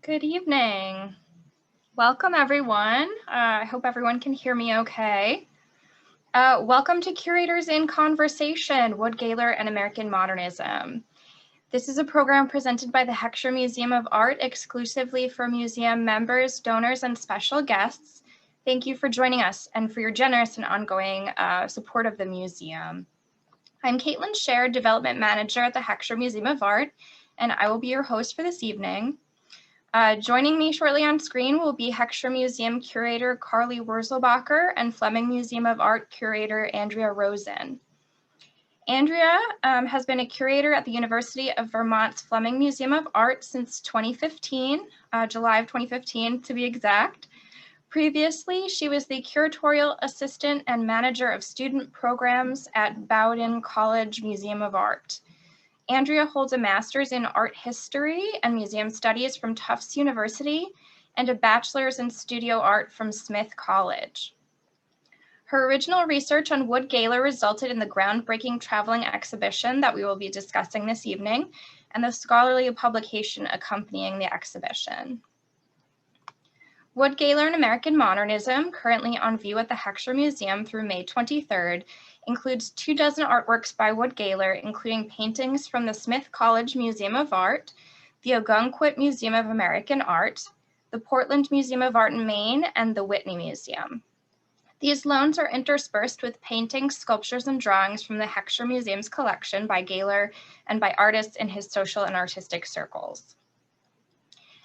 Good evening. Welcome, everyone. I hope everyone can hear me okay. Welcome to Curators in Conversation, Wood Gaylor and American Modernism. This is a program presented by the Heckscher Museum of Art exclusively for museum members, donors, and special guests. Thank you for joining us and for your generous and ongoing support of the museum. I'm Caitlin Scher, Development Manager at the Heckscher Museum of Art, and I will be your host for this evening. Joining me shortly on screen will be Heckscher Museum Curator Karli Wurzelbacher and Fleming Museum of Art Curator Andrea Rosen. Andrea has been a curator at the University of Vermont's Fleming Museum of Art since 2015, July of 2015 to be exact. Previously, she was the curatorial assistant and manager of student programs at Bowdoin College Museum of Art. Andrea holds a master's in art history and museum studies from Tufts University and a bachelor's in studio art from Smith College. Her original research on Wood Gaylor resulted in the groundbreaking traveling exhibition that we will be discussing this evening and the scholarly publication accompanying the exhibition. Wood Gaylor and American Modernism, currently on view at the Heckscher Museum through May 23rd, includes 24 artworks by Wood Gaylor, including paintings from the Smith College Museum of Art, the Ogunquit Museum of American Art, the Portland Museum of Art in Maine, and the Whitney Museum. These loans are interspersed with paintings, sculptures, and drawings from the Heckscher Museum's collection by Gaylor and by artists in his social and artistic circles.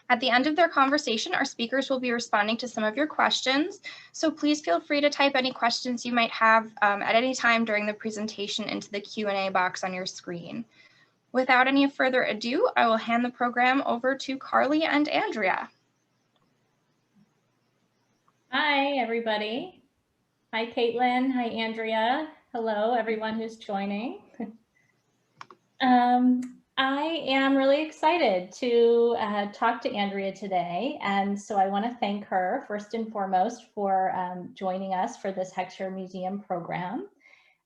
At the end of their conversation, our speakers will be responding to some of your questions, so please feel free to type any questions you might have at any time during the presentation into the Q&A box on your screen. Without any further ado, I will hand the program over to Karli and Andrea. Hi, everybody. Hi, Caitlin. Hi, Andrea. Hello, everyone who's joining. I am really excited to talk to Andrea today, and so I want to thank her first and foremost for joining us for this Heckscher Museum program.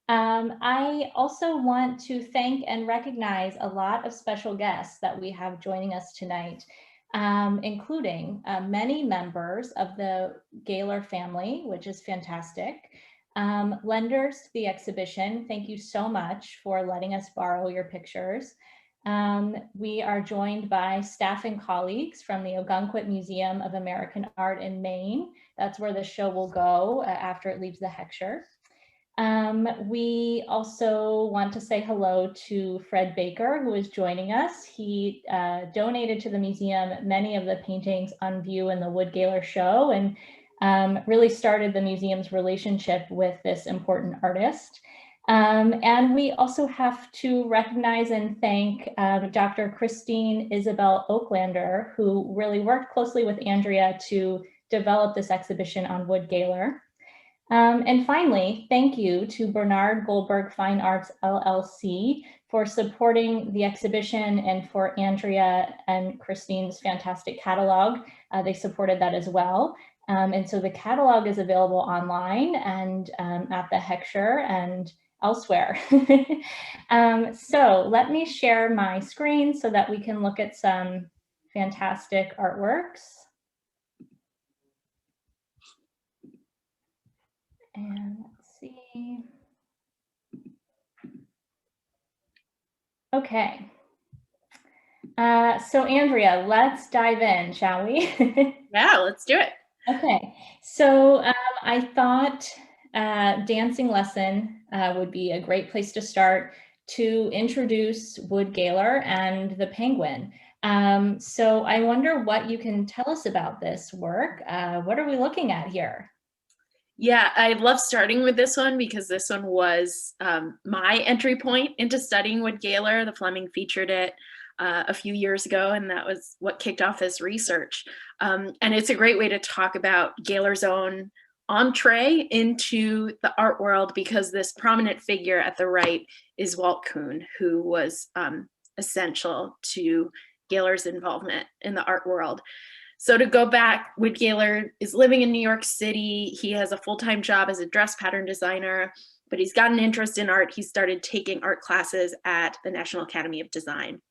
I also want to thank and recognize a lot of special guests that we have joining us tonight, including many members of the Gaylor family, which is fantastic. Lenders to the exhibition, thank you so much for letting us borrow your pictures. We are joined by staff and colleagues from the Ogunquit Museum of American Art in Maine. That's where the show will go after it leaves the Heckscher. We also want to say hello to Fred Baker, who is joining us. He donated to the museum many of the paintings on view in the Wood Gaylor show and really started the museum's relationship with this important artist. And we also have to recognize and thank Dr. Christine Isabel Oaklander, who really worked closely with Andrea to develop this exhibition on Wood Gaylor. And finally, thank you to Bernard Goldberg Fine Arts LLC for supporting the exhibition and for Andrea and Christine's fantastic catalog. They supported that as well. And so the catalog is available online and at the Heckscher and elsewhere. So let me share my screen so that we can look at some fantastic artworks. And let's see. Okay. So Andrea, let's dive in, shall we? Yeah, let's do it. Okay. So I thought dancing lesson would be a great place to start to introduce Wood Gaylor and the penguin. So I wonder what you can tell us about this work. What are we looking at here? Yeah, I love starting with this one because this one was my entry point into studying Wood Gaylor. The Fleming featured it a few years ago, and that was what kicked off this research. And it's a great way to talk about Gaylor's own entree into the art world, because this prominent figure at the right is Walt Kuhn, who was essential to Gaylor's involvement in the art world. So to go back, Wood Gaylor is living in New York City. He has a full-time job as a dress pattern designer, but he's got an interest in art. He started taking art classes at the National Academy of Design.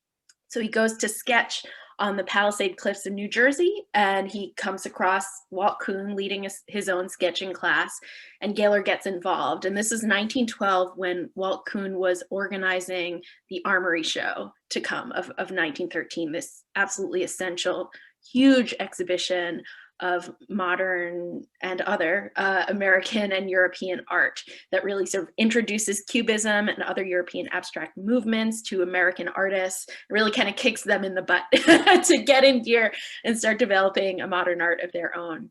So he goes to sketch on the Palisade Cliffs of New Jersey, and he comes across Walt Kuhn leading his own sketching class, and Gaylor gets involved. And this is 1912 when Walt Kuhn was organizing the Armory Show to come of 1913, this absolutely essential, huge exhibition of modern and other American and European art that really sort of introduces Cubism and other European abstract movements to American artists. It really kind of kicks them in the butt to get in gear and start developing a modern art of their own.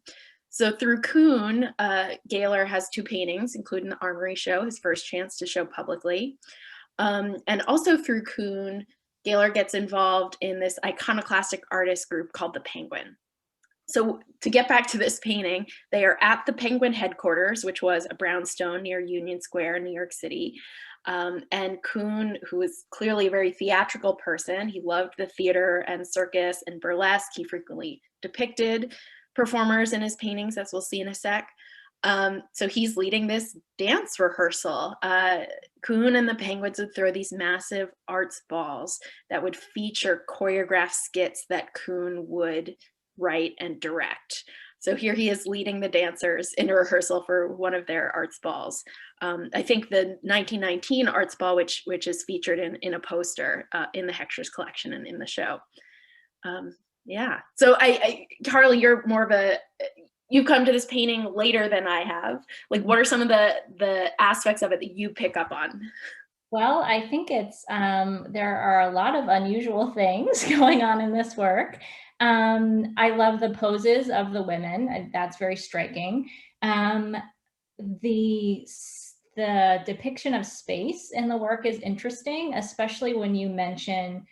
So through Kuhn, Gaylor has 2 paintings, including the Armory Show, his first chance to show publicly. And also through Kuhn, Gaylor gets involved in this iconoclastic artist group called the Penguin. So to get back to this painting, they are at the Penguin headquarters, which was a brownstone near Union Square in New York City. And Kuhn, who is clearly a very theatrical person, he loved the theater and circus and burlesque. He frequently depicted performers in his paintings, as we'll see in a sec. So he's leading this dance rehearsal. Kuhn and the Penguins would throw these massive arts balls that would feature choreographed skits that Kuhn would write and direct. So here he is leading the dancers in a rehearsal for one of their arts balls. I think the 1919 arts ball, which is featured in a poster in the Heckscher's collection and in the show. Yeah, so Karli, you're more of you come to this painting later than I have. Like, what are some of the aspects of it that you pick up on? Well, I think it's, there are a lot of unusual things going on in this work. I love the poses of the women. That's very striking. The depiction of space in the work is interesting, especially when you mention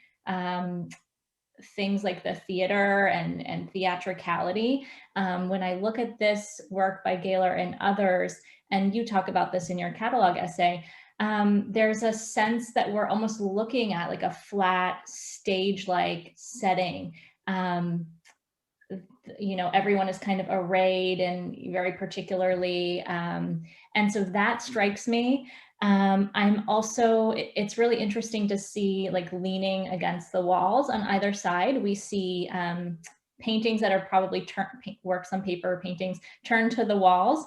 things like the theater and theatricality. When I look at this work by Gaylor and others, and you talk about this in your catalog essay, there's a sense that we're almost looking at like a flat stage-like setting. You know, everyone is kind of arrayed and very particularly, and so that strikes me. I'm also, it's really interesting to see like leaning against the walls on either side. We see paintings that are probably works on paper paintings turned to the walls.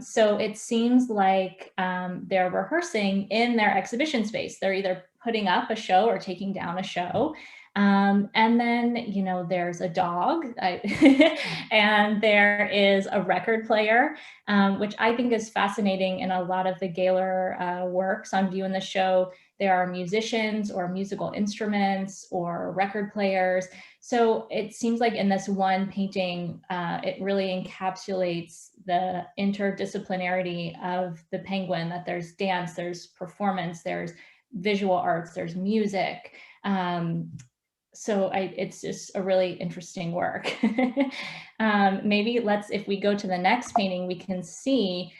So it seems like they're rehearsing in their exhibition space. They're either putting up a show or taking down a show. And then, you know, there's a dog and there is a record player, which I think is fascinating in a lot of the Gaylor works on view in the show. There are musicians or musical instruments or record players. So it seems like in this one painting, it really encapsulates the interdisciplinarity of the Penguin, that there's dance, there's performance, there's visual arts, there's music. So it's just a really interesting work. Maybe if we go to the next painting, we can see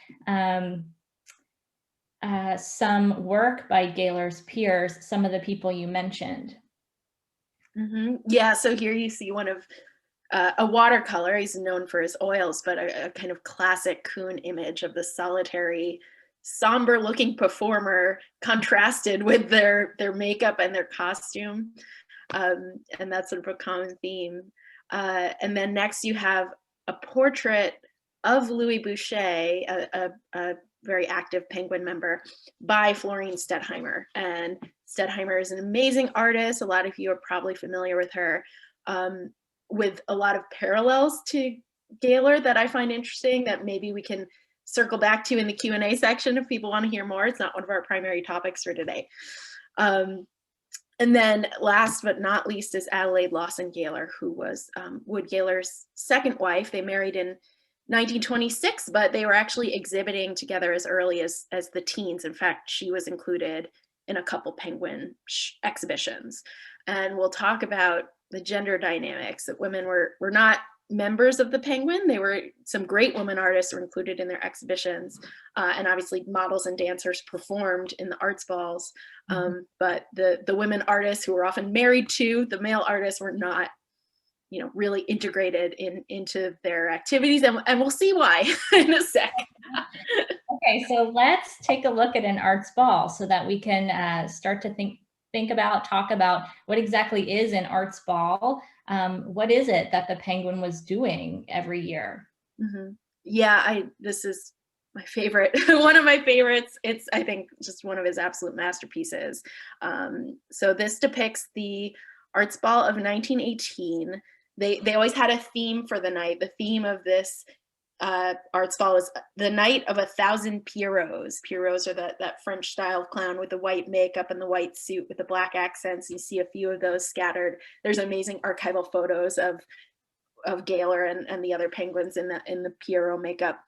some work by Gaylor's peers, some of the people you mentioned. Mm-hmm. Yeah, so here you see one of a watercolor. He's known for his oils, but a kind of classic Kuhn image of the solitary, somber looking performer contrasted with their makeup and their costume. And that's sort of a common theme. And then next you have a portrait of Louis Bouché, a very active Penguin member, by Florine Stettheimer. And Stettheimer is an amazing artist. A lot of you are probably familiar with her, with a lot of parallels to Gaylor that I find interesting that maybe we can circle back to in the Q&A section if people want to hear more. It's not one of our primary topics for today. And then last but not least is Adelaide Lawson Gaylor, who was Wood Gaylor's second wife. They married in 1926, but they were actually exhibiting together as early as the teens. In fact, she was included in a couple Penguin exhibitions. And we'll talk about the gender dynamics, that women were not members of the Penguin. They were, some great women artists were included in their exhibitions, and obviously models and dancers performed in the arts balls, but the women artists, who were often married to the male artists, were not, you know, really integrated into their activities, and we'll see why in a sec. Okay, so let's take a look at an arts ball so that we can start to think talk about what exactly is an arts ball. What is it that the Penguin was doing every year? Mm-hmm. Yeah, this is my favorite, one of my favorites. It's, I think, just one of his absolute masterpieces. So this depicts the Arts Ball of 1918. They always had a theme for the night. The theme of this Arts Ball is the night of 1,000 Pierrots. Pierrots are that French style clown with the white makeup and the white suit with the black accents. You see a few of those scattered. There's amazing archival photos of Gaylor and the other penguins in the Pierrot makeup.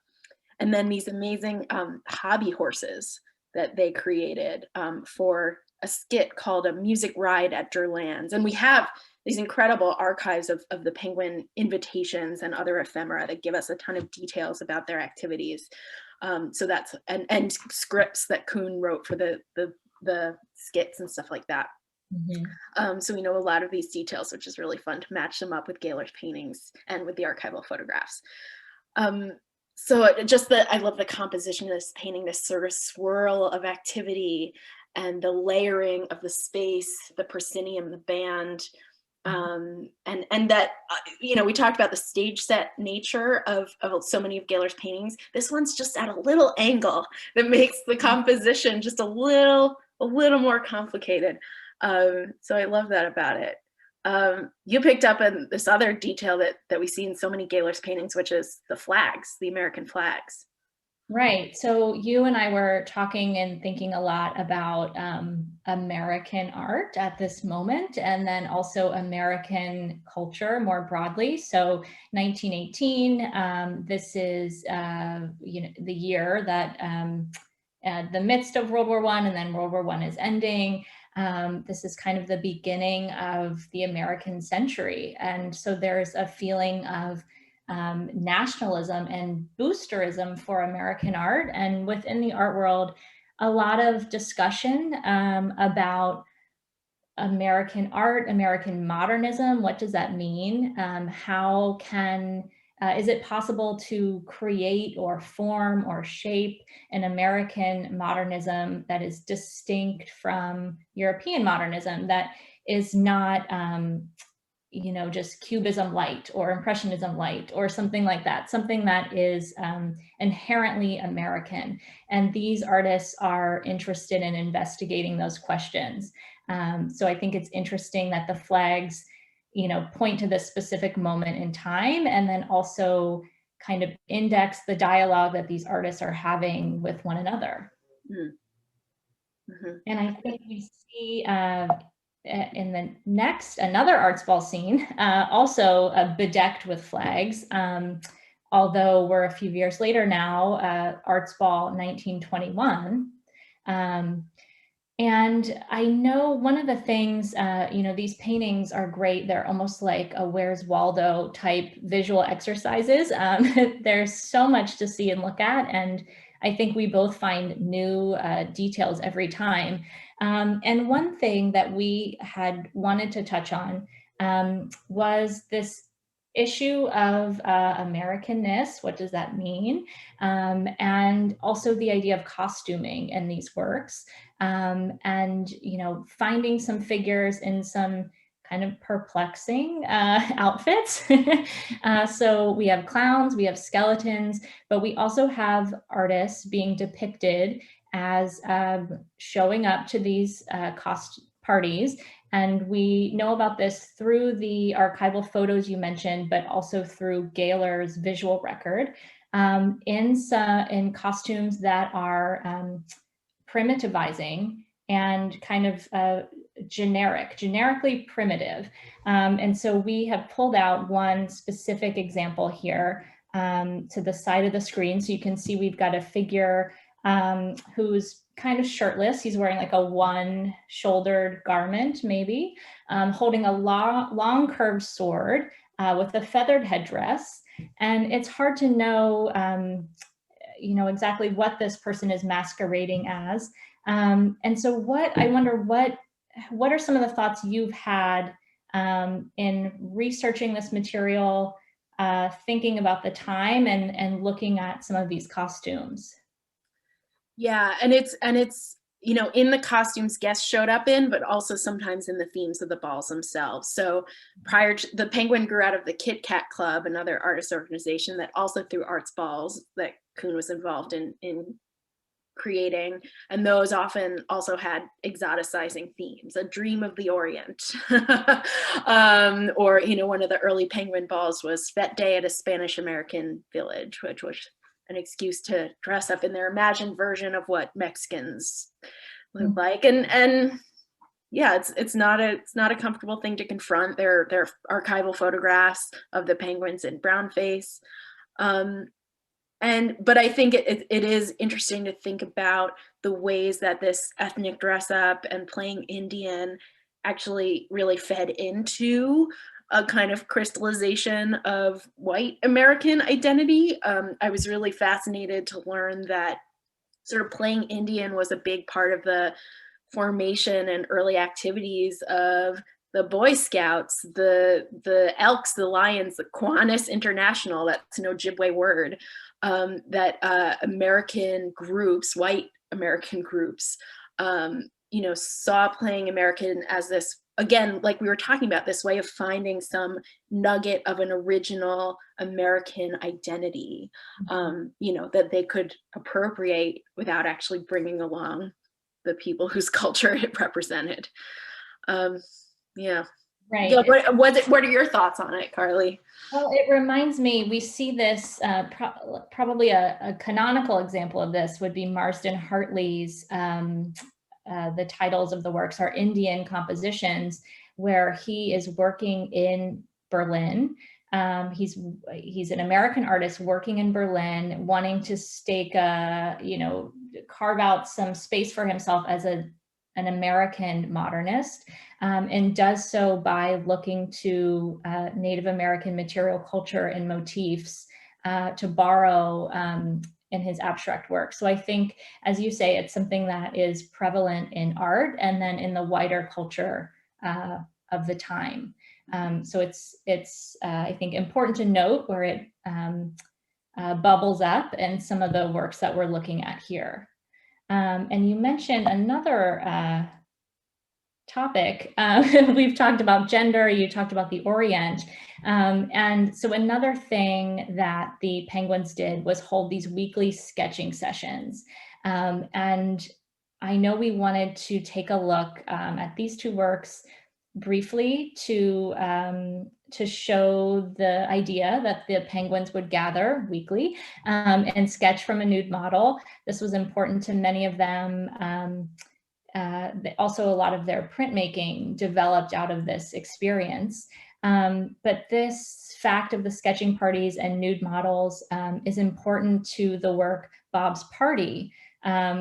And then these amazing hobby horses that they created for a skit called A Music Ride at Durland's. And we have these incredible archives of the penguin invitations and other ephemera that give us a ton of details about their activities. So that's, and scripts that Kuhn wrote for the skits and stuff like that. Mm-hmm. So we know a lot of these details, which is really fun to match them up with Gaylor's paintings and with the archival photographs. So just I love the composition of this painting, this sort of swirl of activity and the layering of the space, the proscenium, the band, and that, we talked about the stage set nature of so many of Gaylor's paintings. This one's just at a little angle that makes the composition just a little more complicated. So I love that about it. You picked up on this other detail that we see in so many Gaylor's paintings, which is the flags, the American flags. Right. So you and I were talking and thinking a lot about American art at this moment, and then also American culture more broadly. So 1918, this is the year that the midst of World War I, and then World War I is ending. This is kind of the beginning of the American century. And so there's a feeling of nationalism and boosterism for American art. And within the art world, a lot of discussion about American art, American modernism. What does that mean? How can is it possible to create or form or shape an American modernism that is distinct from European modernism, that is not, just Cubism light or Impressionism light or something like that, something that is inherently American? And these artists are interested in investigating those questions. So I think it's interesting that the flags point to this specific moment in time, and then also kind of index the dialogue that these artists are having with one another. Mm-hmm. And I think we see in the next, another arts ball scene, also bedecked with flags, although we're a few years later now, Arts Ball 1921. And I know one of the things, these paintings are great. They're almost like a Where's Waldo type visual exercises. There's so much to see and look at, and I think we both find new details every time. And one thing that we had wanted to touch on was this issue of Americanness. What does that mean? And also the idea of costuming in these works. And finding some figures in some kind of perplexing outfits. So we have clowns, we have skeletons, but we also have artists being depicted as showing up to these parties. And we know about this through the archival photos you mentioned, but also through Gaylor's visual record, in costumes that are primitivizing and kind of generically primitive. And so we have pulled out one specific example here to the side of the screen. So you can see we've got a figure who's kind of shirtless. He's wearing like a one-shouldered garment, maybe, holding a long curved sword with a feathered headdress. And it's hard to know exactly what this person is masquerading as. And so I wonder what are some of the thoughts you've had in researching this material, thinking about the time and looking at some of these costumes? Yeah, and it's you know, in the costumes guests showed up in, but also sometimes in the themes of the balls themselves. So prior to, the Penguin grew out of the Kit Kat Club, another artist organization that also threw arts balls that Kuhn was involved in creating, and those often also had exoticizing themes, a dream of the Orient. Or, you know, one of the early Penguin balls was Fete Day at a Spanish American village, which was an excuse to dress up in their imagined version of what Mexicans look like. And yeah, it's not a comfortable thing to confront. There are archival photographs of the penguins in brownface. But I think it is interesting to think about the ways that this ethnic dress up and playing Indian actually really fed into a kind of crystallization of white American identity. I was really fascinated to learn that sort of playing Indian was a big part of the formation and early activities of the Boy Scouts, the Elks, the Lions, the Kiwanis International, that's an Ojibwe word, that American groups, white American groups, you know, saw playing American as this, again, like we were talking about, this way of finding some nugget of an original American identity, you know, that they could appropriate without actually bringing along the people whose culture it represented. Yeah. Right. Yeah. What are your thoughts on it, Karli? Well, it reminds me, we see this, probably a canonical example of this would be Marsden Hartley's, the titles of the works are Indian compositions, where he is working in Berlin. He's an American artist working in Berlin, wanting to stake you know, carve out some space for himself as an American modernist, and does so by looking to Native American material culture and motifs to borrow in his abstract work. So I think, as you say, it's something that is prevalent in art and then in the wider culture of the time. So it's I think important to note where it bubbles up in some of the works that we're looking at here. And you mentioned another topic. We've talked about gender, you talked about the Orient. And so another thing that the Penguins did was hold these weekly sketching sessions. And I know we wanted to take a look at these two works briefly to show the idea that the Penguins would gather weekly and sketch from a nude model. This was important to many of them. Also, a lot of their printmaking developed out of this experience. But this fact of the sketching parties and nude models is important to the work Bob's Party,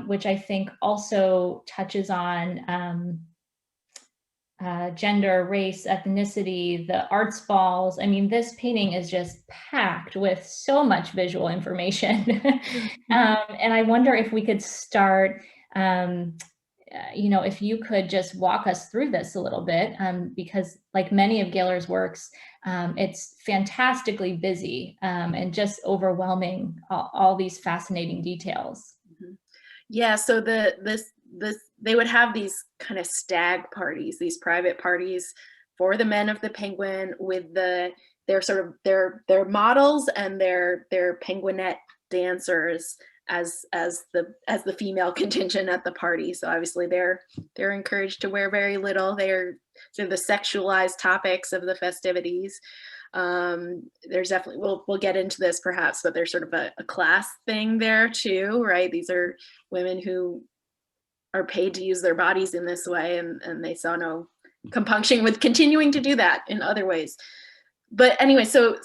which I think also touches on gender, race, ethnicity, the arts balls. I mean, this painting is just packed with so much visual information. And I wonder if we could start, you know, if you could just walk us through this a little bit, because like many of Gaylor's works, it's fantastically busy and just overwhelming, all these fascinating details. Yeah, so they would have these kind of stag parties, these private parties for the men of the Penguin with their sort of their models and their penguinette dancers as the female contingent at the party. So obviously they're encouraged to wear very little. They're sort of the sexualized topics of the festivities. There's definitely, we'll get into this perhaps, but there's sort of a class thing there too, right? These are women who are paid to use their bodies in this way, and they saw no compunction with continuing to do that in other ways. But anyway, so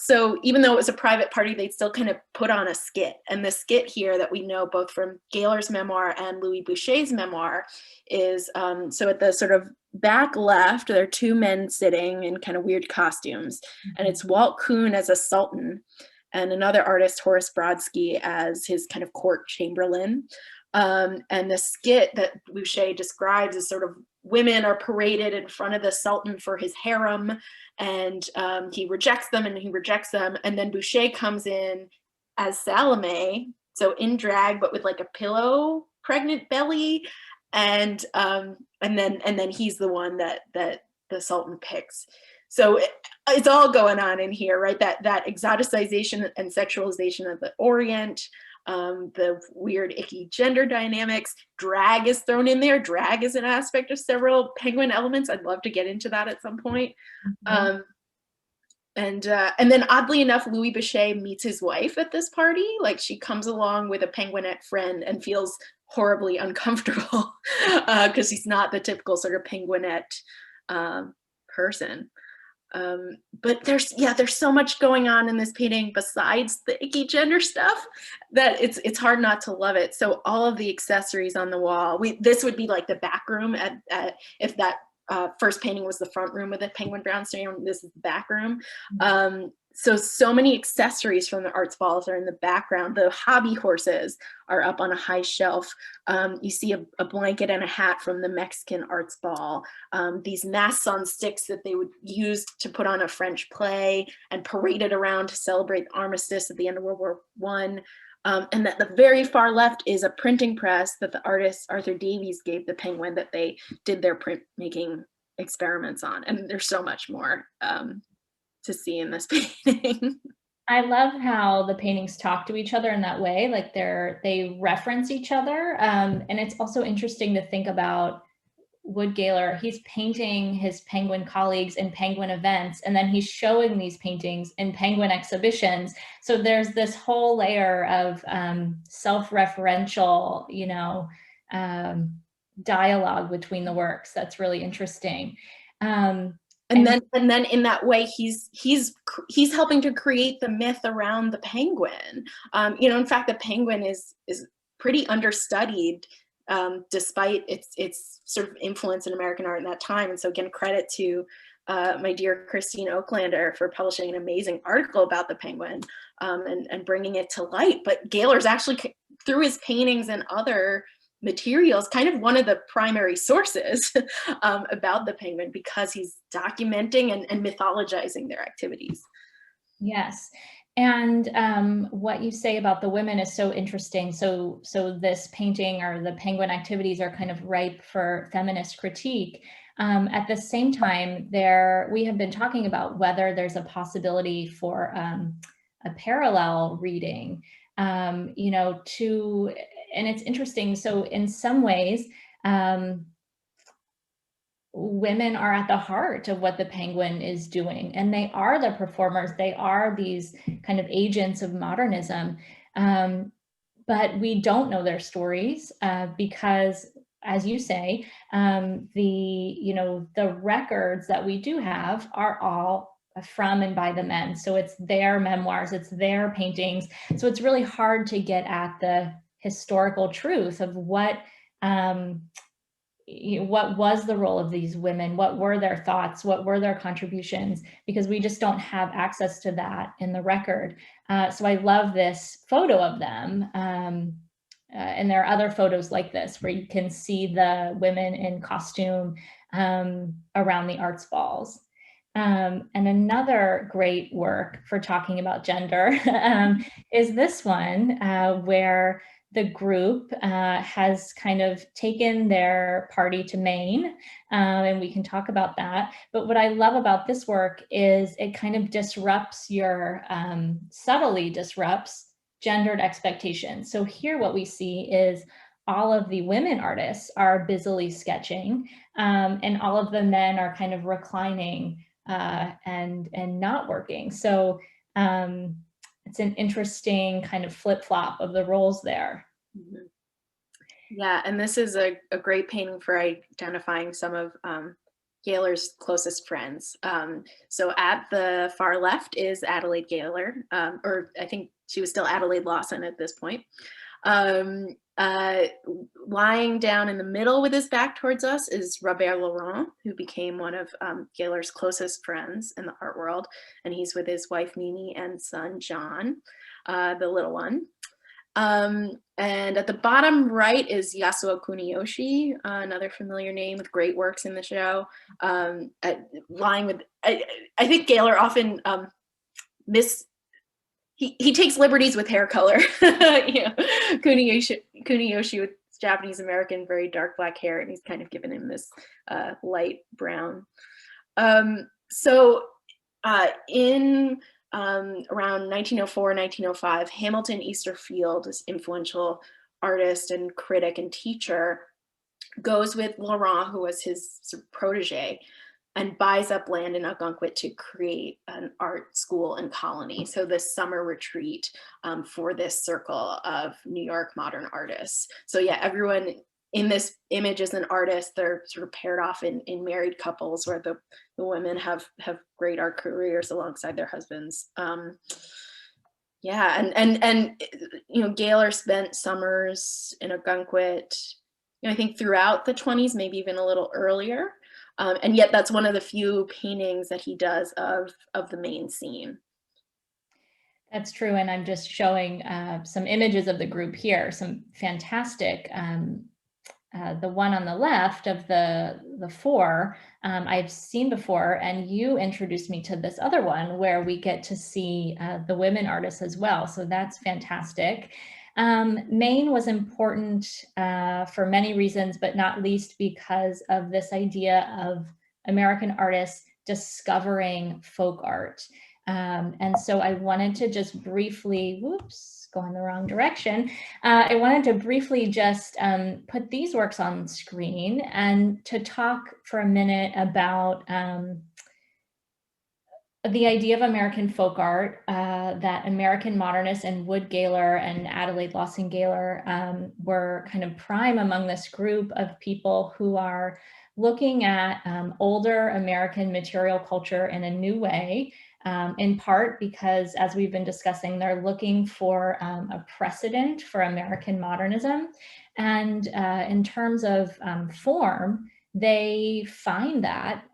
even though it was a private party, they'd still kind of put on a skit. And the skit here that we know both from Gaylor's memoir and Louis Bouché's memoir is, so at the sort of back left, there are two men sitting in kind of weird costumes. And it's Walt Kuhn as a sultan and another artist, Horace Brodsky, as his kind of court chamberlain. And the skit that Bouché describes is sort of women are paraded in front of the Sultan for his harem, and he rejects them and he rejects them. And then Bouché comes in as Salome, so in drag, but with like a pillow pregnant belly. then he's the one that the Sultan picks. So it's all going on in here, right? That exoticization and sexualization of the Orient, the weird, icky gender dynamics. Drag is thrown in there. Drag is an aspect of several Penguin elements. I'd love to get into that at some point. Mm-hmm. And then oddly enough, Louis Bouché meets his wife at this party. Like, she comes along with a penguinette friend and feels horribly uncomfortable because he's not the typical sort of penguinette person. But there's so much going on in this painting besides the icky gender stuff that it's hard not to love it. So all of the accessories on the wall, this would be like the back room at if that first painting was the front room with the penguin brownstone, this is the back room. So many accessories from the arts balls are in the background. The hobby horses are up on a high shelf. You see a blanket and a hat from the Mexican arts ball. These masks on sticks that they would use to put on a French play and paraded around to celebrate the armistice at the end of World War I. And at the very far left is a printing press that the artist Arthur Davies gave the Penguin that they did their printmaking experiments on. And there's so much more to see in this painting. I love how the paintings talk to each other in that way, like they reference each other. And it's also interesting to think about Wood Gaylor. He's painting his Penguin colleagues in Penguin events, and then he's showing these paintings in Penguin exhibitions. So there's this whole layer of self-referential, dialogue between the works. That's really interesting. And then in that way, he's helping to create the myth around the penguin. In fact, the penguin is pretty understudied, despite its sort of influence in American art in that time. And so again, credit to my dear Christine Oaklander for publishing an amazing article about the penguin and bringing it to light. But Gaylor's actually, through his paintings and other materials, kind of one of the primary sources about the penguin, because he's documenting and mythologizing their activities. Yes. And what you say about the women is so interesting. So this painting, or the penguin activities, are kind of ripe for feminist critique. At the same time, we have been talking about whether there's a possibility for a parallel reading, and it's interesting. So in some ways, women are at the heart of what the penguin is doing, and they are the performers. They are these kind of agents of modernism, but we don't know their stories because, as you say, the records that we do have are all from and by the men. So it's their memoirs, it's their paintings. So it's really hard to get at the historical truth of what was the role of these women, what were their thoughts, what were their contributions, because we just don't have access to that in the record. So I love this photo of them. And there are other photos like this where you can see the women in costume around the arts balls. And another great work for talking about gender is this one where the group has kind of taken their party to Maine, and we can talk about that. But what I love about this work is it kind of disrupts subtly disrupts gendered expectations. So here what we see is all of the women artists are busily sketching, and all of the men are kind of reclining and not working. So it's an interesting kind of flip-flop of the roles there. Mm-hmm. Yeah, and this is a great painting for identifying some of Gaylor's closest friends. So at the far left is Adelaide Gaylor, or I think she was still Adelaide Lawson at this point. Lying down in the middle with his back towards us is Robert Laurent, who became one of Gaylor's closest friends in the art world. And he's with his wife, Mimi, and son, John, the little one. And at the bottom right is Yasuo Kuniyoshi, another familiar name with great works in the show. Lying with, I think Gaylor often he takes liberties with hair color. Kuniyoshi would Japanese American, very dark black hair, and he's kind of given him this light brown. In around 1904, 1905, Hamilton Easterfield, this influential artist and critic and teacher, goes with Laurent, who was his sort of protege, and buys up land in Algonquin to create an art school and colony. So this summer retreat for this circle of New York modern artists. So yeah, everyone in this image is an artist. They're sort of paired off in married couples where the women have great art careers alongside their husbands. Yeah, and you know, Gaylor spent summers in Algonquin, you know, I think throughout the 20s, maybe even a little earlier. And yet that's one of the few paintings that he does of the main scene. That's true. And I'm just showing some images of the group here, some fantastic, the one on the left of the four, I've seen before, and you introduced me to this other one where we get to see the women artists as well. So that's fantastic. Maine was important for many reasons, but not least because of this idea of American artists discovering folk art. And so I wanted to just briefly, whoops, going the wrong direction. I wanted to briefly just put these works on screen and to talk for a minute about the idea of American folk art, that American modernists and Wood Gaylor and Adelaide Lawson Gaylor were kind of prime among this group of people who are looking at older American material culture in a new way, in part because, as we've been discussing, they're looking for a precedent for American modernism. And in terms of form, they find that,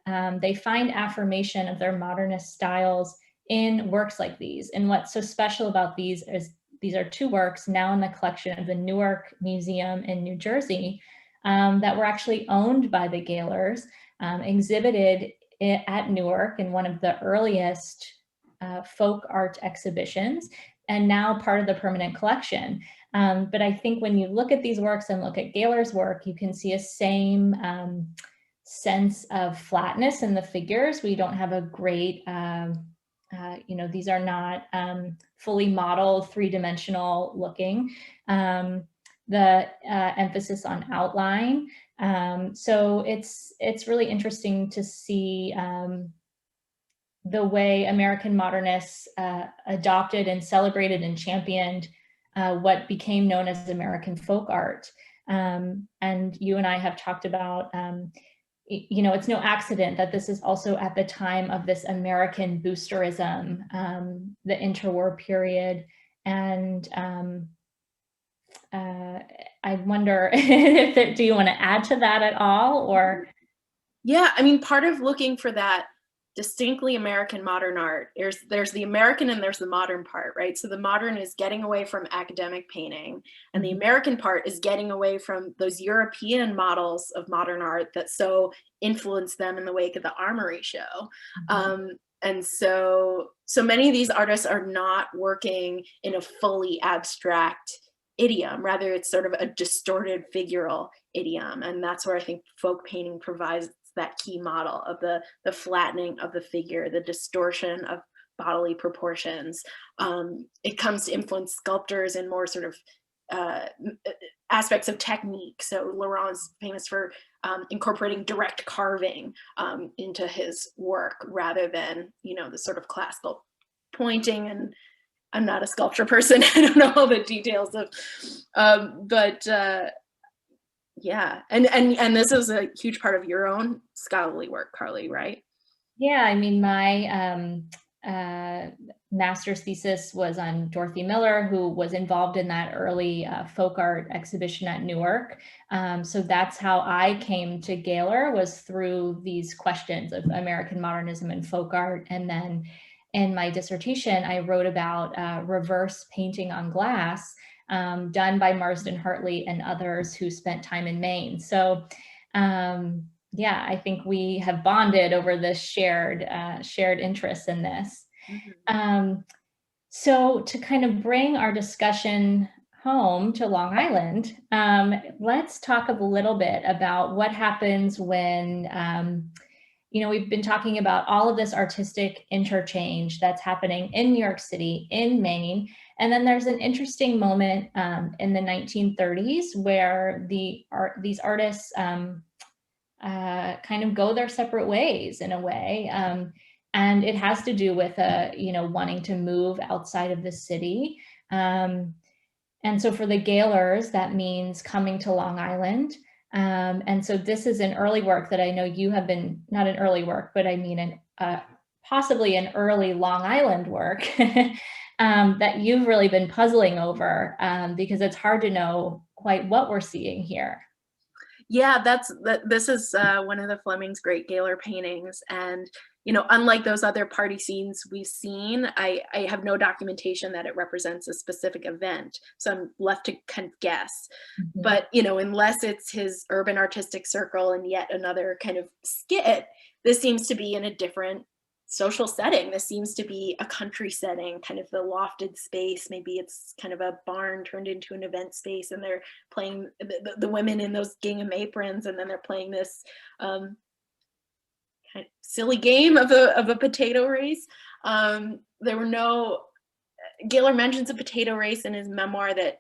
they find affirmation of their modernist styles in works like these. And what's so special about these is these are two works now in the collection of the Newark Museum in New Jersey that were actually owned by the Gaylors, exhibited at Newark in one of the earliest folk art exhibitions, and now part of the permanent collection. But I think when you look at these works and look at Gaylor's work, you can see a same sense of flatness in the figures. We don't have a great, you know, these are not fully modeled, three-dimensional looking. The emphasis on outline. So it's really interesting to see the way American modernists adopted and celebrated and championed what became known as American folk art. And you and I have talked about, you know, it's no accident that this is also at the time of this American boosterism, the interwar period. And I wonder if do you want to add to that at all, or? Yeah, I mean, part of looking for that distinctly American modern art, there's the American and there's the modern part, right? So the modern is getting away from academic painting, and the American part is getting away from those European models of modern art that so influenced them in the wake of the Armory show. And so many of these artists are not working in a fully abstract idiom, rather it's sort of a distorted figural idiom. And that's where I think folk painting provides that key model of the flattening of the figure, the distortion of bodily proportions. It comes to influence sculptors in more sort of aspects of technique. So Laurent's famous for incorporating direct carving into his work rather than, you know, the sort of classical pointing. And I'm not a sculpture person. I don't know all the details of, but yeah, and this is a huge part of your own scholarly work, Karli, right? Yeah, I mean, my master's thesis was on Dorothy Miller, who was involved in that early folk art exhibition at Newark. So that's how I came to Gaylor, was through these questions of American modernism and folk art. And then in my dissertation, I wrote about reverse painting on glass, done by Marsden Hartley and others who spent time in Maine. So yeah, I think we have bonded over this shared interest in this. So to kind of bring our discussion home to Long Island, let's talk a little bit about what happens when, we've been talking about all of this artistic interchange that's happening in New York City, in Maine, and then there's an interesting moment in the 1930s where these artists kind of go their separate ways in a way. And it has to do with, wanting to move outside of the city. And so for the Gaylors, that means coming to Long Island. And so this is an early work that I know you have been, not an early work, but I mean possibly an early Long Island work that you've really been puzzling over because it's hard to know quite what we're seeing here. Yeah, this is one of the Fleming's great Gaylor paintings. And unlike those other party scenes we've seen, I have no documentation that it represents a specific event. So I'm left to kind of guess. Mm-hmm. But, unless it's his urban artistic circle and yet another kind of skit, this seems to be in a different social setting. This seems to be a country setting, kind of the lofted space. Maybe it's kind of a barn turned into an event space, and they're playing the women in those gingham aprons, and then they're playing this kind of silly game of a potato race. Gaylor mentions a potato race in his memoir that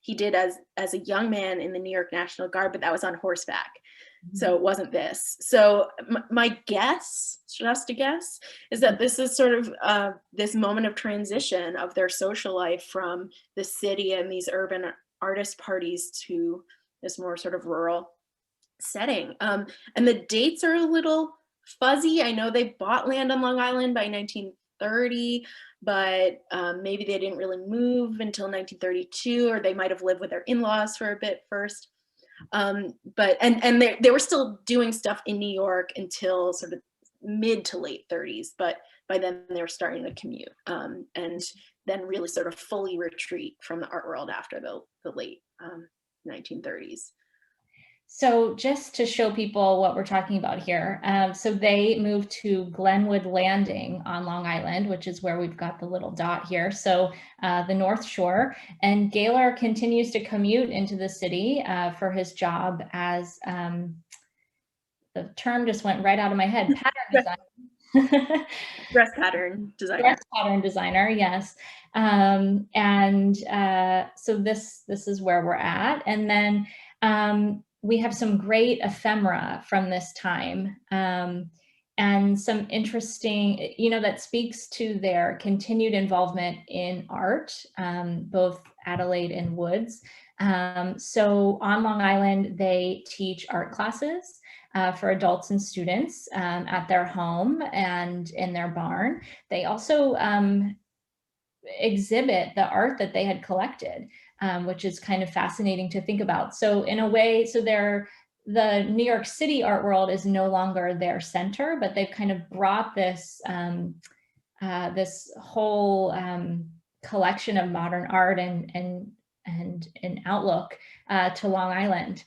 he did as a young man in the New York National Guard, but that was on horseback. So it wasn't this. So my guess, just a guess, is that this is sort of this moment of transition of their social life from the city and these urban artist parties to this more sort of rural setting. And the dates are a little fuzzy. I know they bought land on Long Island by 1930, but maybe they didn't really move until 1932, or they might have lived with their in-laws for a bit first. But they were still doing stuff in New York until sort of mid to late 30s, but by then they were starting to commute and then really sort of fully retreat from the art world after the late 1930s. So just to show people what we're talking about here, so they moved to Glenwood Landing on Long Island, which is where we've got the little dot here. So the North Shore, and Gaylor continues to commute into the city for his job as, the term just went right out of my head, pattern designer. Dress pattern designer. Dress pattern designer, yes. So this is where we're at. And then we have some great ephemera from this time and some interesting, that speaks to their continued involvement in art, both Adelaide and Woods. So on Long Island, they teach art classes for adults and students at their home and in their barn. They also exhibit the art that they had collected, which is kind of fascinating to think about. So in a way, the New York City art world is no longer their center, but they've kind of brought this this whole collection of modern art and outlook to Long Island.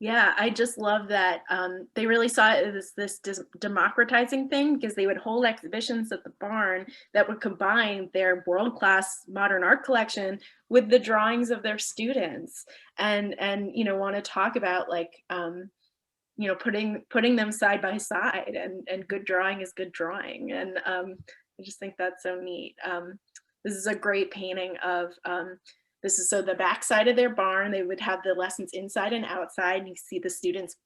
Yeah, I just love that they really saw it as this democratizing thing, because they would hold exhibitions at the barn that would combine their world-class modern art collection with the drawings of their students, and want to talk about like putting them side by side, and good drawing is good drawing, and I just think that's so neat. This is a great painting of this is so the back side of their barn. They would have the lessons inside and outside. You see the students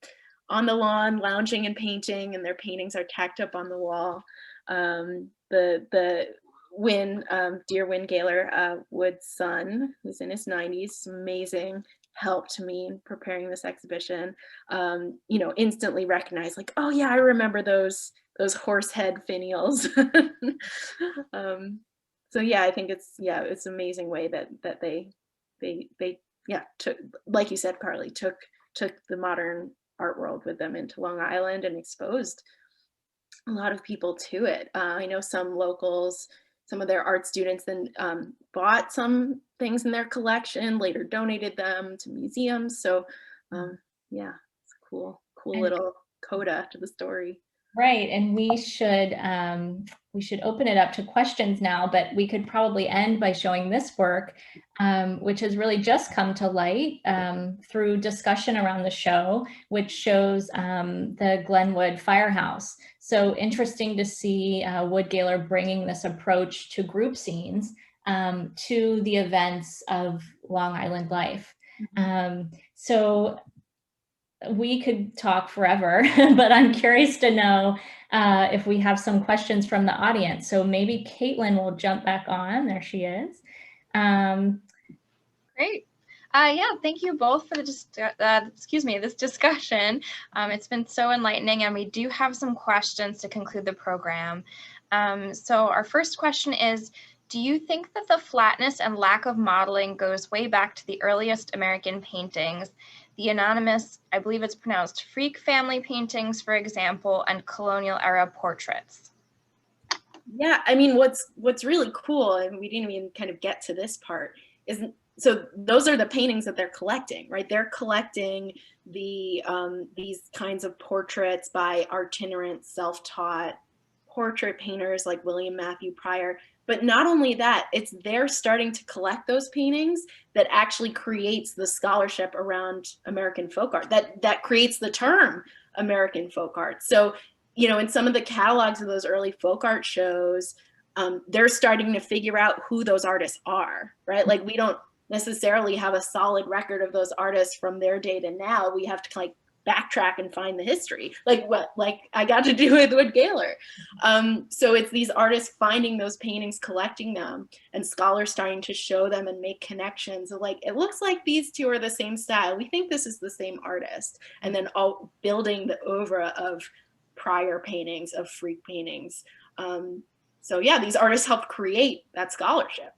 on the lawn lounging and painting, and their paintings are tacked up on the wall. Dear Win Gaylor, Wood's son, who's in his 90s, amazing, helped me in preparing this exhibition. Instantly recognized, like, oh yeah, I remember those horse head finials. So yeah, I think it's an amazing way that they took, like you said, Karli, took the modern art world with them into Long Island and exposed a lot of people to it. I know some locals, some of their art students then bought some things in their collection, later donated them to museums. So it's cool little coda to the story. Right, and we should open it up to questions now, but we could probably end by showing this work, which has really just come to light through discussion around the show, which shows the Glenwood Firehouse. So interesting to see Wood Gaylor bringing this approach to group scenes to the events of Long Island life. So we could talk forever, but I'm curious to know if we have some questions from the audience. So maybe Caitlin will jump back on. There she is. Great. Yeah, thank you both for the this discussion. It's been so enlightening, and we do have some questions to conclude the program. So our first question is, do you think that the flatness and lack of modeling goes way back to the earliest American paintings, the anonymous, I believe it's pronounced, Freak family paintings, for example, and colonial era portraits? Yeah, I mean, what's really cool, and we didn't even kind of get to this part, is so those are the paintings that they're collecting, right? They're collecting the these kinds of portraits by itinerant, self-taught portrait painters like William Matthew Pryor. But not only that, it's they're starting to collect those paintings that actually creates the scholarship around American folk art, that creates the term American folk art. So, you know, in some of the catalogs of those early folk art shows, they're starting to figure out who those artists are, right? Like, we don't necessarily have a solid record of those artists from their day to now. We have to like backtrack and find the history, like I got to do with Wood Gaylor. So it's these artists finding those paintings, collecting them, and scholars starting to show them and make connections of like, it looks like these two are the same style. We think this is the same artist. And then all building the oeuvre of prior paintings, of freak paintings. So yeah, these artists helped create that scholarship.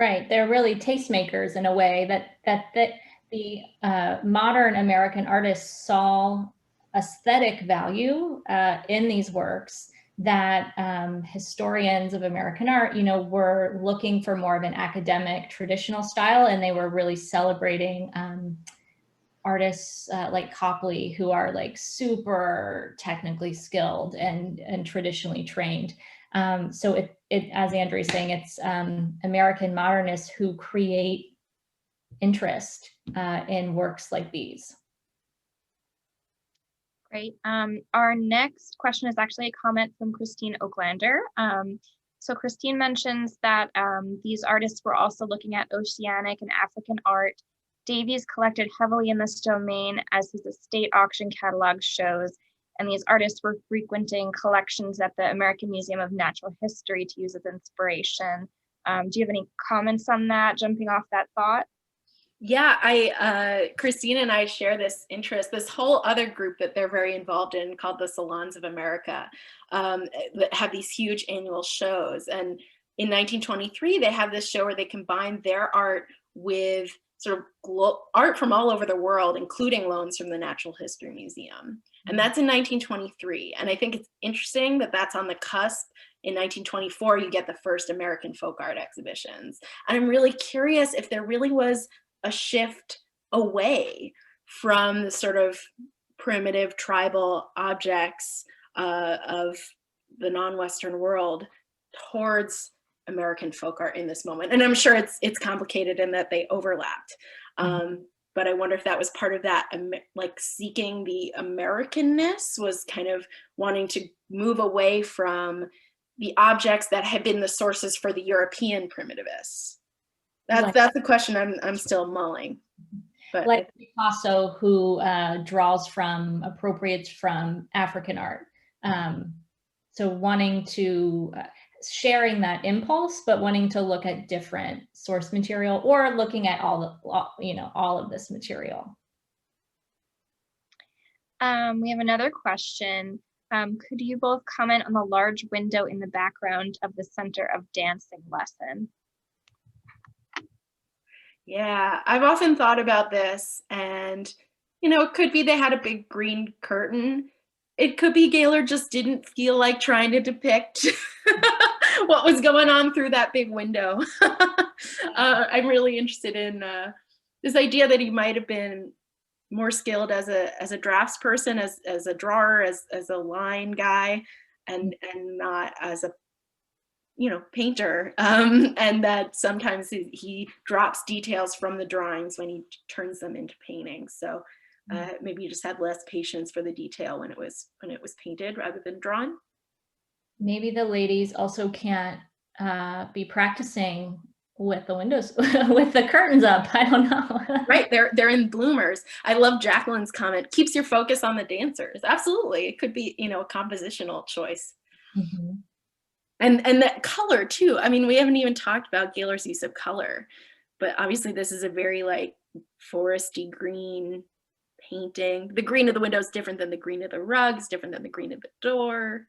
Right, they're really tastemakers in a way that the modern American artists saw aesthetic value in these works that historians of American art, you know, were looking for more of an academic traditional style, and they were really celebrating artists like Copley, who are like super technically skilled and traditionally trained. So it, as Andrea is saying, it's American modernists who create interest in works like these. Great. Our next question is actually a comment from Christine Oaklander. So Christine mentions that these artists were also looking at oceanic and African art. Davies collected heavily in this domain, as his estate auction catalog shows, and these artists were frequenting collections at the American Museum of Natural History to use as inspiration. Do you have any comments on that, jumping off that thought? Yeah, Christine and I share this interest, this whole other group that they're very involved in called the Salons of America, that have these huge annual shows. And in 1923, they have this show where they combine their art with sort of art from all over the world, including loans from the Natural History Museum. And that's in 1923. And I think it's interesting that that's on the cusp. In 1924, you get the first American folk art exhibitions. And I'm really curious if there really was a shift away from the sort of primitive tribal objects of the non-Western world towards American folk art in this moment. And I'm sure it's complicated in that they overlapped. But I wonder if that was part of that, like seeking the Americanness, was kind of wanting to move away from the objects that had been the sources for the European primitivists. That's the question I'm still mulling. But like Picasso, who appropriates from African art. So wanting to, sharing that impulse, but wanting to look at different source material, or looking at all of this material. We have another question. Could you both comment on the large window in the background of the Center of Dancing lesson? Yeah, I've often thought about this, and it could be they had a big green curtain. It could be Gaylor just didn't feel like trying to depict what was going on through that big window. I'm really interested in this idea that he might have been more skilled as a drafts person, as a drawer, as a line guy, and not as a painter, and that sometimes he drops details from the drawings when he turns them into paintings. So maybe you just had less patience for the detail when it was painted rather than drawn. Maybe the ladies also can't be practicing with the windows, with the curtains up. I don't know. Right, they're in bloomers. I love Jacqueline's comment, keeps your focus on the dancers. Absolutely, it could be, a compositional choice. Mm-hmm. And that color too. I mean, we haven't even talked about Gaylor's use of color, but obviously this is a very like foresty green painting. The green of the window is different than the green of the rugs, different than the green of the door.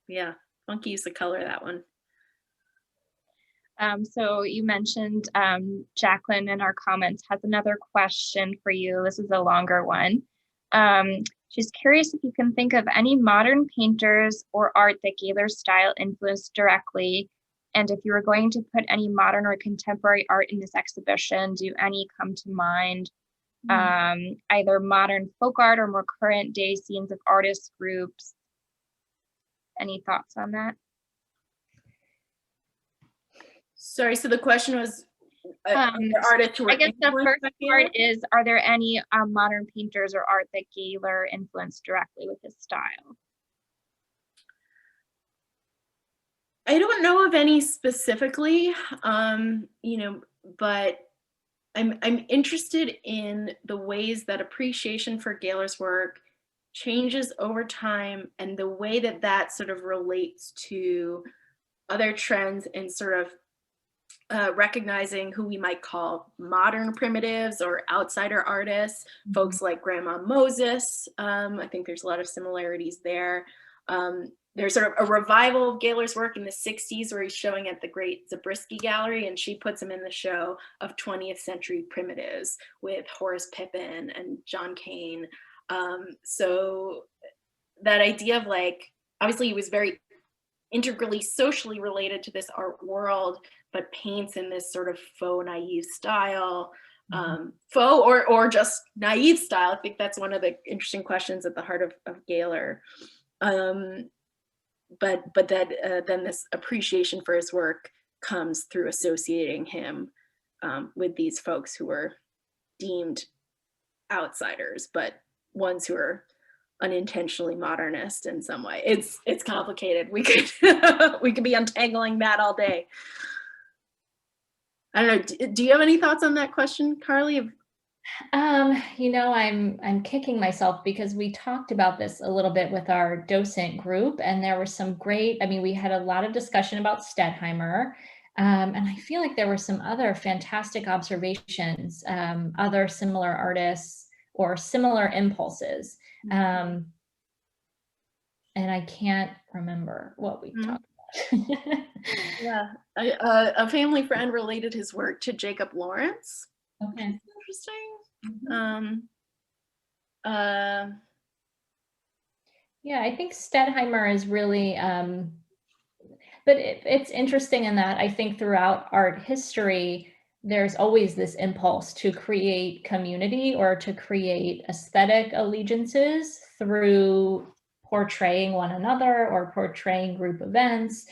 Yeah, funky use of color, that one. So you mentioned Jacqueline in our comments has another question for you. This is a longer one. She's curious if you can think of any modern painters or art that Gaylor's style influenced directly, and if you were going to put any modern or contemporary art in this exhibition, do any come to mind? Either modern folk art or more current day scenes of artist groups. Any thoughts on that? Sorry, so the question was, artists who were, I guess the first part is, are there any modern painters or art that Gaylor influenced directly with his style? I don't know of any specifically, but I'm interested in the ways that appreciation for Gaylor's work changes over time, and the way that that sort of relates to other trends and sort of recognizing who we might call modern primitives or outsider artists, folks like Grandma Moses. I think there's a lot of similarities there. There's sort of a revival of Gaylor's work in the 60s where he's showing at the Great Zabriskie Gallery, and she puts him in the show of 20th century primitives with Horace Pippin and John Kane. So that idea of like, obviously he was very integrally socially related to this art world, but paints in this sort of faux naive style, faux or just naive style. I think that's one of the interesting questions at the heart of Gaylor. But that then this appreciation for his work comes through associating him with these folks who were deemed outsiders, but ones who are unintentionally modernist in some way. It's complicated. We could we could be untangling that all day. I don't know. Do you have any thoughts on that question, Karli? I'm kicking myself because we talked about this a little bit with our docent group, and there were some great, we had a lot of discussion about Stettheimer, and I feel like there were some other fantastic observations, other similar artists or similar impulses. And I can't remember what we talked about. Yeah, a family friend related his work to Jacob Lawrence. Okay. Interesting. Yeah, I think Stettheimer is really, but it's interesting in that I think throughout art history, there's always this impulse to create community or to create aesthetic allegiances through portraying one another or portraying group events.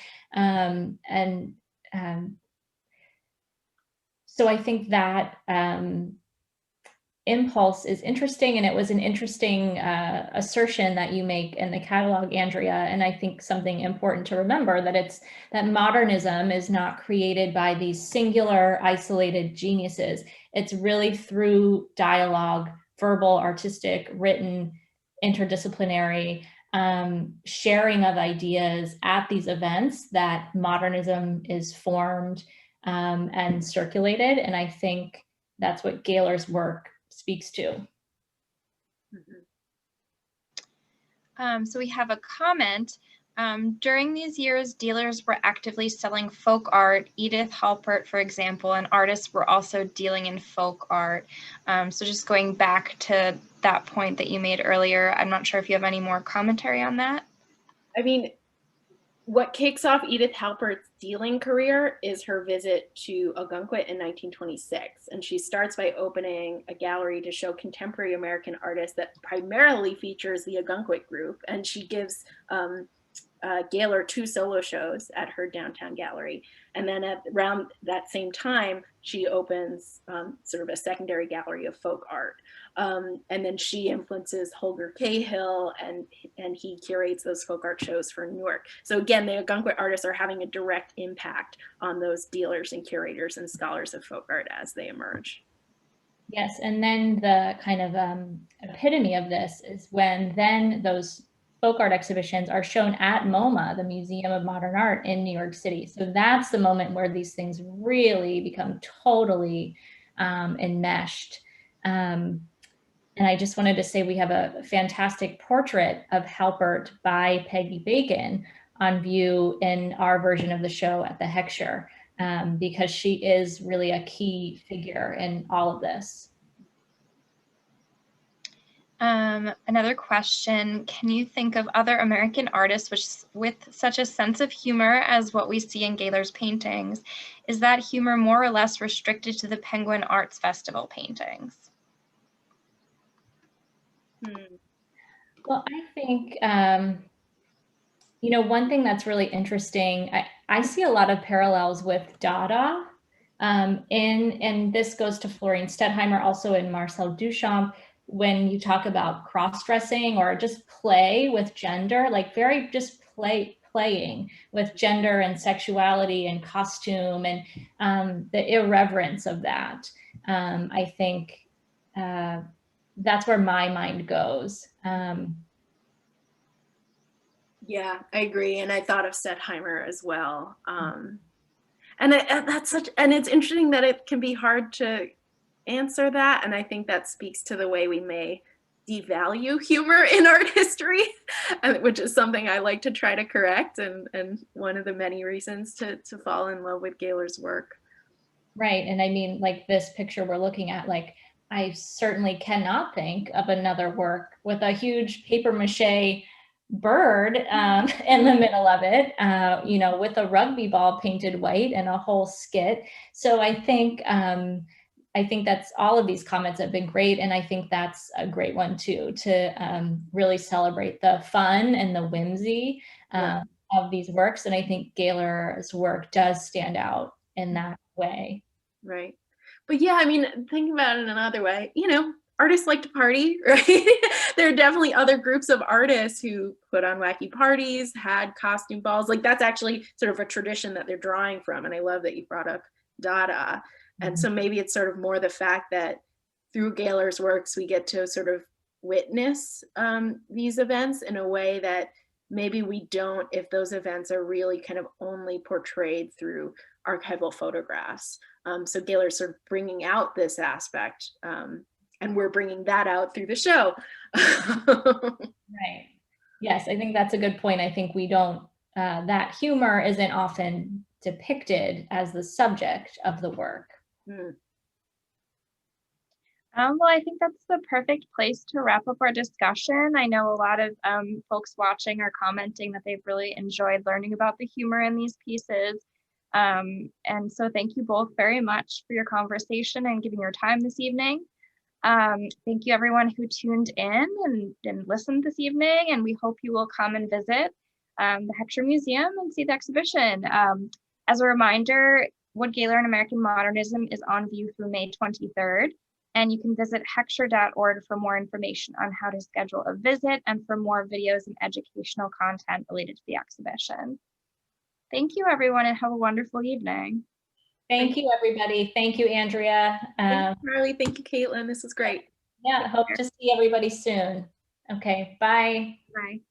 So I think that impulse is interesting, and it was an interesting assertion that you make in the catalog, Andrea, and I think something important to remember, that modernism is not created by these singular isolated geniuses. It's really through dialogue, verbal, artistic, written, interdisciplinary, sharing of ideas at these events that modernism is formed and circulated, and I think that's what Gaylor's work speaks to. So we have a comment. During these years, dealers were actively selling folk art. Edith Halpert, for example, and artists were also dealing in folk art. So just going back to that point that you made earlier, I'm not sure if you have any more commentary on that. I mean, What kicks off Edith Halpert's dealing career is her visit to Algonquin in 1926. And she starts by opening a gallery to show contemporary American artists that primarily features the Algonquin group. And she gives Gaylor 2 solo shows at her downtown gallery. And then around that same time, she opens sort of a secondary gallery of folk art. And then she influences Holger Cahill, and he curates those folk art shows for Newark. So again, the Algonquin artists are having a direct impact on those dealers and curators and scholars of folk art as they emerge. Yes, and then the kind of epitome of this is when then those folk art exhibitions are shown at MoMA, the Museum of Modern Art in New York City. So that's the moment where these things really become totally enmeshed. And I just wanted to say we have a fantastic portrait of Halpert by Peggy Bacon on view in our version of the show at the Heckscher, because she is really a key figure in all of this. Another question, can you think of other American artists with such a sense of humor as what we see in Gaylor's paintings? Is that humor more or less restricted to the Penguin Arts Festival paintings? Well, I think, you know, one thing that's really interesting, I see a lot of parallels with Dada, and this goes to Florine Stettheimer, also in Marcel Duchamp, when you talk about cross-dressing or just play with gender, like very just playing with gender and sexuality and costume and the irreverence of that. I think that's where my mind goes. Yeah, I agree. And I thought of Stettheimer as well. And it's interesting that it can be hard to answer that. And I think that speaks to the way we may devalue humor in art history, which is something I like to try to correct, and one of the many reasons to fall in love with Gaylor's work. Right. And I mean, like this picture we're looking at, like, I certainly cannot think of another work with a huge paper mache bird in the middle of it, you know, with a rugby ball painted white and a whole skit. So I think that's all of these comments have been great. And I think that's a great one too, to really celebrate the fun and the whimsy of these works. And I think Gaylor's work does stand out in that way. Right. But yeah, I mean, think about it another way, you know, artists like to party, right? There are definitely other groups of artists who put on wacky parties, had costume balls. Like that's actually sort of a tradition that they're drawing from. And I love that you brought up Dada. And so maybe it's sort of more the fact that through Gaylor's works, we get to sort of witness these events in a way that maybe we don't if those events are really kind of only portrayed through archival photographs. So Gaylor's sort of bringing out this aspect, and we're bringing that out through the show. Right. Yes, I think that's a good point. I think we don't, that humor isn't often depicted as the subject of the work. Well, I think that's the perfect place to wrap up our discussion. I know a lot of folks watching are commenting that they've really enjoyed learning about the humor in these pieces. And so thank you both very much for your conversation and giving your time this evening. Thank you everyone who tuned in and listened this evening, and we hope you will come and visit the Heckscher Museum and see the exhibition. As a reminder, Wood Gaylor and American Modernism is on view through May 23rd, and you can visit heckscher.org for more information on how to schedule a visit and for more videos and educational content related to the exhibition. Thank you, everyone, and have a wonderful evening. Thank you, everybody. Thank you, Andrea. Thank you, Karli. Thank you, Caitlin. This is great. Yeah, hope to see everybody soon. Okay, bye. Bye.